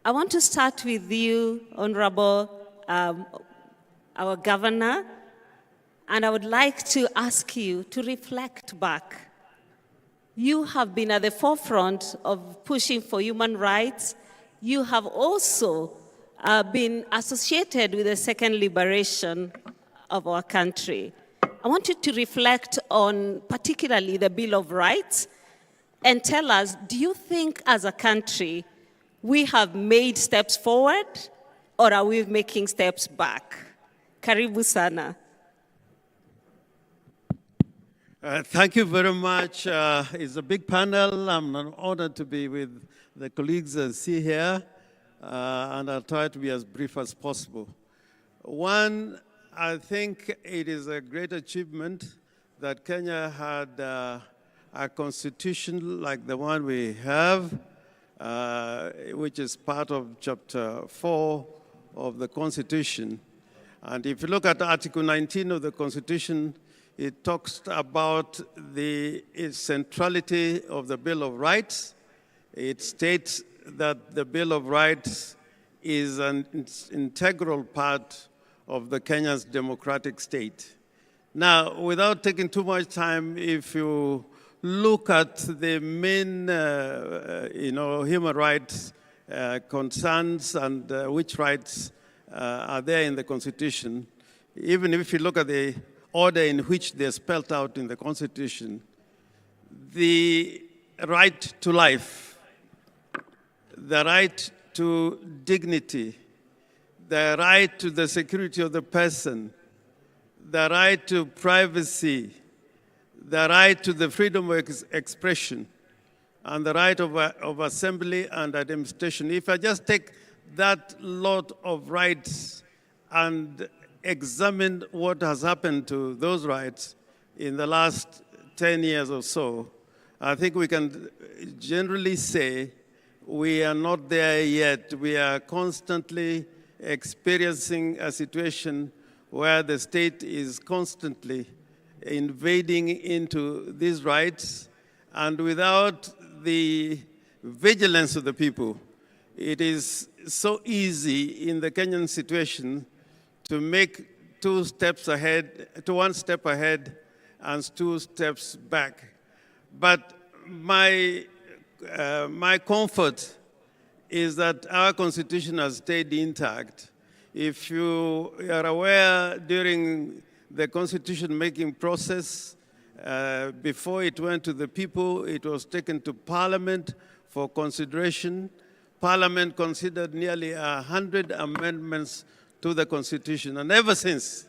I want to start with you, Honorable, our governor, and I would like to ask you to reflect back. You have been at the forefront of pushing for human rights. You have also been associated with the second liberation of our country. I want you to reflect on particularly the Bill of Rights and tell us, do you think as a country we have made steps forward or are we making steps back? Karibu sana. Thank you very much. It's a big panel. I'm honored to be with the colleagues I see here, and I'll try to be as brief as possible. One, I think it is a great achievement that Kenya had a constitution like the one we have, which is part of Chapter 4 of the Constitution. And if you look at Article 19 of the Constitution, it talks about the centrality of the Bill of Rights. It states that the Bill of Rights is an integral part of the Kenya's democratic state. Now, without taking too much time, if you look at the main, human rights concerns and which rights are there in the Constitution, even if you look at the order in which they're spelled out in the Constitution, the right to life, the right to dignity, the right to the security of the person, the right to privacy, the right to the freedom of expression, and the right of assembly and administration. If I just take that lot of rights and examine what has happened to those rights in the last 10 years or so, I think we can generally say we are not there yet. We are constantly experiencing a situation where the state is constantly invading into these rights, and without the vigilance of the people, it is so easy in the Kenyan situation to make one step ahead and two steps back. But my comfort is that our Constitution has stayed intact. If you are aware, during the Constitution-making process, before it went to the people, it was taken to Parliament for consideration. Parliament considered nearly 100 amendments to the Constitution, and ever since,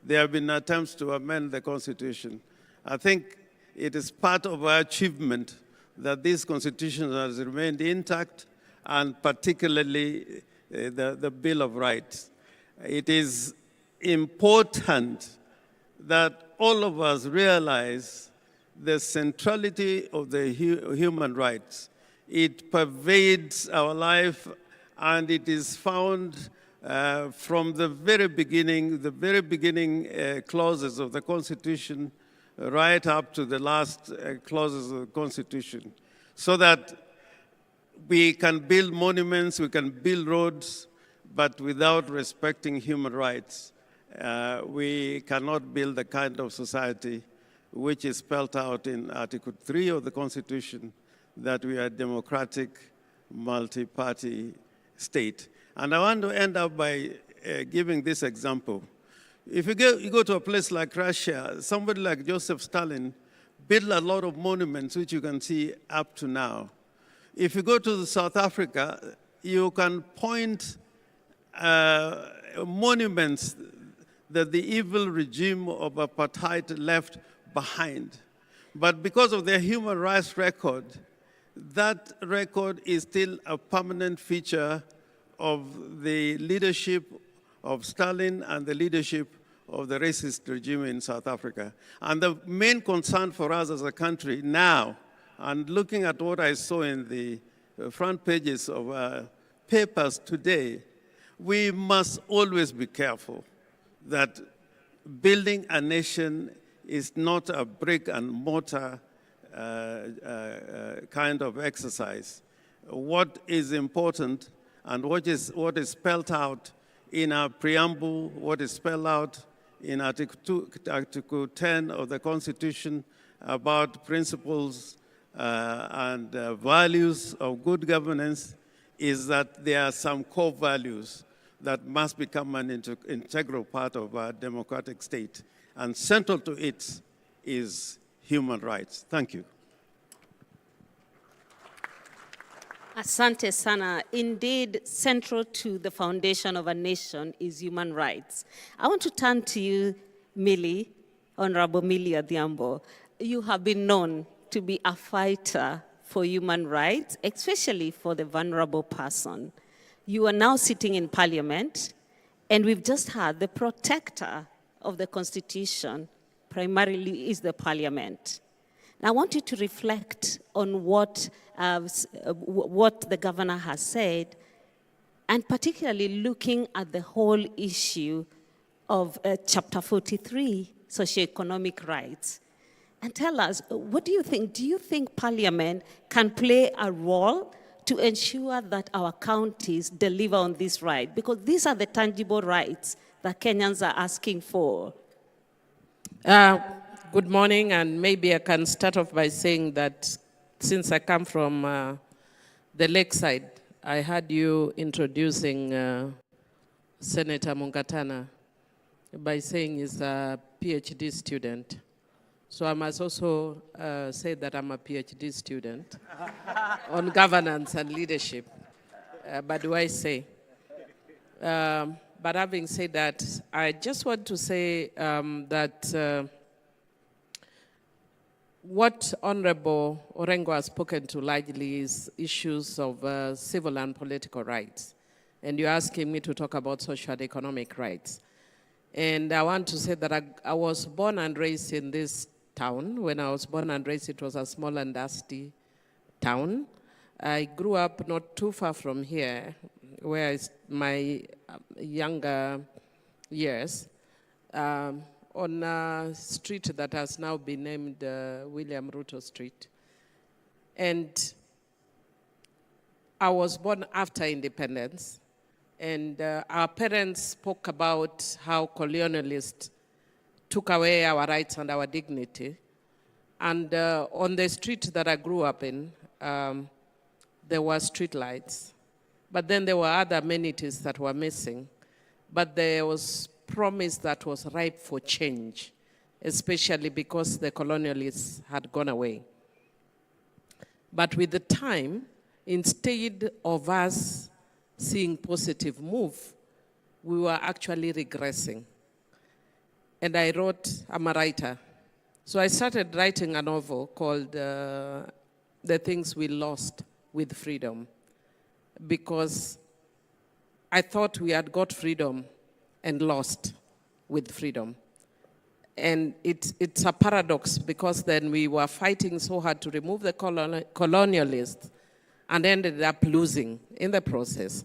there have been attempts to amend the Constitution. I think it is part of our achievement that this Constitution has remained intact, and particularly the Bill of Rights. It is important that all of us realize the centrality of the human rights. It pervades our life, and it is found from the very beginning clauses of the Constitution right up to the last clauses of the Constitution, so that we can build monuments, we can build roads, but without respecting human rights, we cannot build the kind of society which is spelled out in Article 3 of the Constitution, that we are a democratic, multi-party state. And I want to end up by giving this example. If you go to a place like Russia, somebody like Joseph Stalin built a lot of monuments, which you can see up to now. If you go to South Africa, you can point monuments that the evil regime of apartheid left behind. But because of their human rights record, that record is still a permanent feature of the leadership of Stalin and the leadership of the racist regime in South Africa. And the main concern for us as a country now, and looking at what I saw in the front pages of papers today, we must always be careful that building a nation is not a brick and mortar kind of exercise. What is important, and what is spelled out in our preamble, what is spelled out in Article 10 of the Constitution about principles and values of good governance, is that there are some core values that must become an integral part of our democratic state. And central to it is human rights. Thank you. Asante sana. Indeed, central to the foundation of a nation is human rights. I want to turn to you, Millie, Honorable Millie Adhiambo. You have been known to be a fighter for human rights, especially for the vulnerable person. You are now sitting in Parliament, and we've just heard the protector of the Constitution primarily is the Parliament. Now, I want you to reflect on what the governor has said, and particularly looking at the whole issue of Chapter 43, socioeconomic rights. And tell us, what do you think? Do you think Parliament can play a role to ensure that our counties deliver on this right? Because these are the tangible rights that Kenyans are asking for. Good morning, and maybe I can start off by saying that since I come from the lakeside, I heard you introducing Senator Mungatana by saying he's a PhD student. So I must also say that I'm a PhD student on governance and leadership. But do I say? But having said that, I just want to say that what Honorable Orengo has spoken to largely is issues of civil and political rights. And you're asking me to talk about social and economic rights. And I want to say that I was born and raised in this town. When I was born and raised, it was a small and dusty town. I grew up not too far from here, where my younger years, on a street that has now been named William Ruto Street. And I was born after independence, and our parents spoke about how colonialists took away our rights and our dignity. And on the street that I grew up in, there were street lights. But then there were other amenities that were missing. But there was promise that was ripe for change, especially because the colonialists had gone away. But with the time, instead of us seeing positive move, we were actually regressing. And I'm a writer. So I started writing a novel called The Things We Lost with Freedom, because I thought we had got freedom and lost with freedom. And it's a paradox, because then we were fighting so hard to remove the colonialists and ended up losing in the process.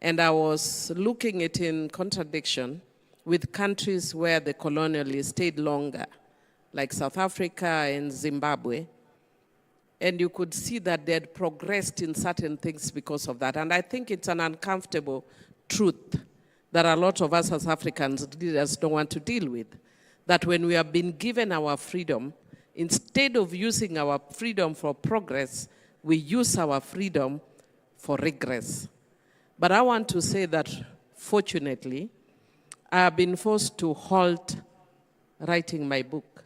And I was looking at it in contradiction with countries where the colonialists stayed longer, like South Africa and Zimbabwe. And you could see that they had progressed in certain things because of that. And I think it's an uncomfortable truth that a lot of us as Africans leaders don't want to deal with. That when we have been given our freedom, instead of using our freedom for progress, we use our freedom for regress. But I want to say that, fortunately, I have been forced to halt writing my book.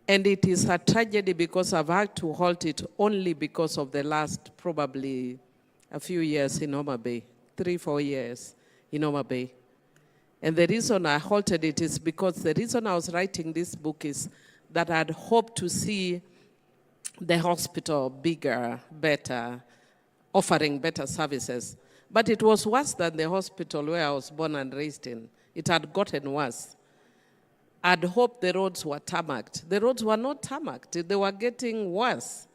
And it is a tragedy because I've had to halt it only because of the last probably a few years in Homa Bay, 3-4 years in Homa Bay. And the reason I halted it is because the reason I was writing this book is that I'd hoped to see the hospital bigger, better, offering better services. But it was worse than the hospital where I was born and raised in. It had gotten worse. I'd hoped the roads were tarmacked. The roads were not tarmacked. They were getting worse.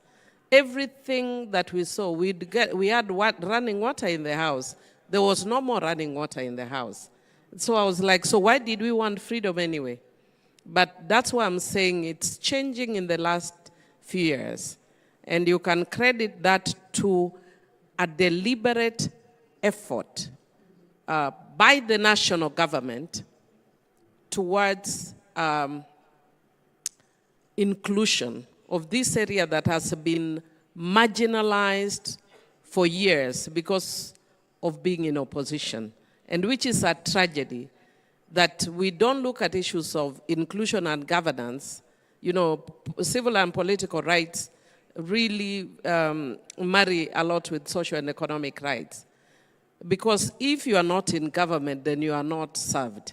Everything that we saw, we had running water in the house. There was no more running water in the house. So I was like, so why did we want freedom anyway? But that's why I'm saying it's changing in the last few years. And you can credit that to a deliberate effort by the national government towards inclusion of this area that has been marginalized for years because of being in opposition, and which is a tragedy, that we don't look at issues of inclusion and governance. You know, civil and political rights really marry a lot with social and economic rights. Because if you are not in government, then you are not served.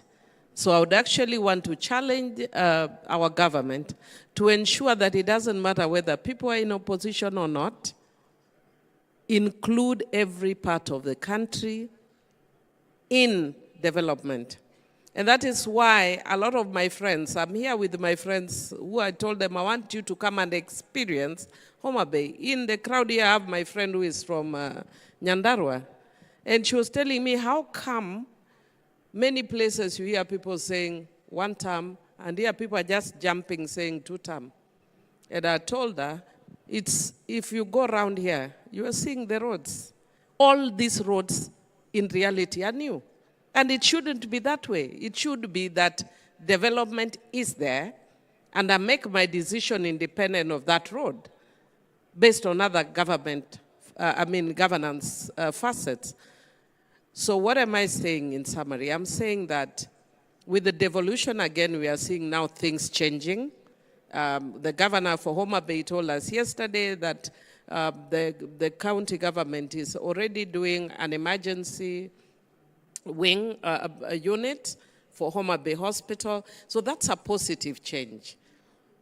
So I would actually want to challenge our government to ensure that it doesn't matter whether people are in opposition or not, include every part of the country in development. And that is why a lot of my friends, I'm here with my friends who I told them, I want you to come and experience Homa Bay. In the crowd here, I have my friend who is from Nyandarua. And she was telling me, how come many places you hear people saying 1 term, and here people are just jumping saying 2 term. And I told her, if you go around here, you are seeing the roads. All these roads in reality are new. And it shouldn't be that way. It should be that development is there, and I make my decision independent of that road based on other governance facets. So what am I saying in summary? I'm saying that with the devolution, again, we are seeing now things changing. The governor for Homa Bay told us yesterday that the county government is already doing an emergency wing a unit for Homa Bay Hospital. So that's a positive change.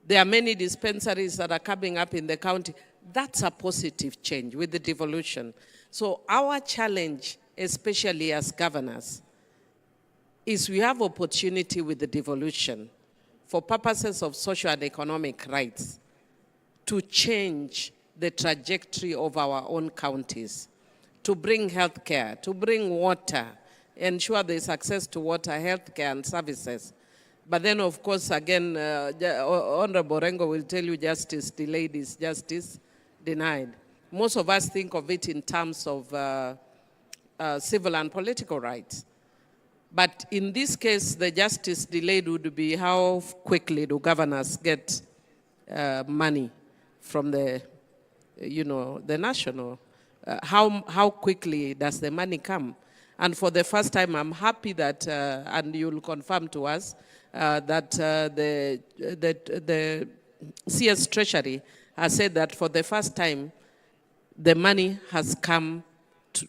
There are many dispensaries that are coming up in the county. That's a positive change with the devolution. So our challenge, especially as governors, is we have opportunity with the devolution for purposes of social and economic rights to change the trajectory of our own counties, to bring healthcare, to bring water, ensure there's access to water, healthcare, and services. But then, of course, again, Honorable Orengo will tell you justice delayed is justice denied. Most of us think of it in terms of civil and political rights. But in this case, the justice delayed would be how quickly do governors get money from the, the national. How quickly does the money come? And for the first time, I'm happy that, and you'll confirm to us, that the CS Treasury has said that for the first time, the money has come,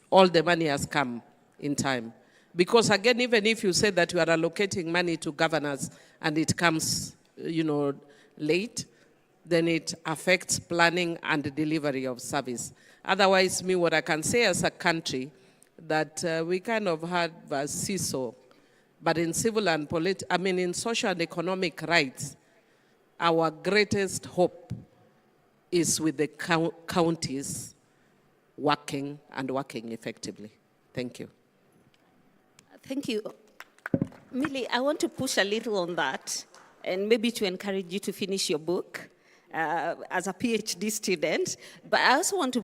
all the money has come in time. Because again, even if you say that you are allocating money to governors and it comes, late, then it affects planning and delivery of service. Otherwise, what I can say as a country, that we kind of had a seesaw, but in civil and in social and economic rights, our greatest hope is with the counties working and working effectively. Thank you. Thank you. Millie, I want to push a little on that, and maybe to encourage you to finish your book as a PhD student, but I also want to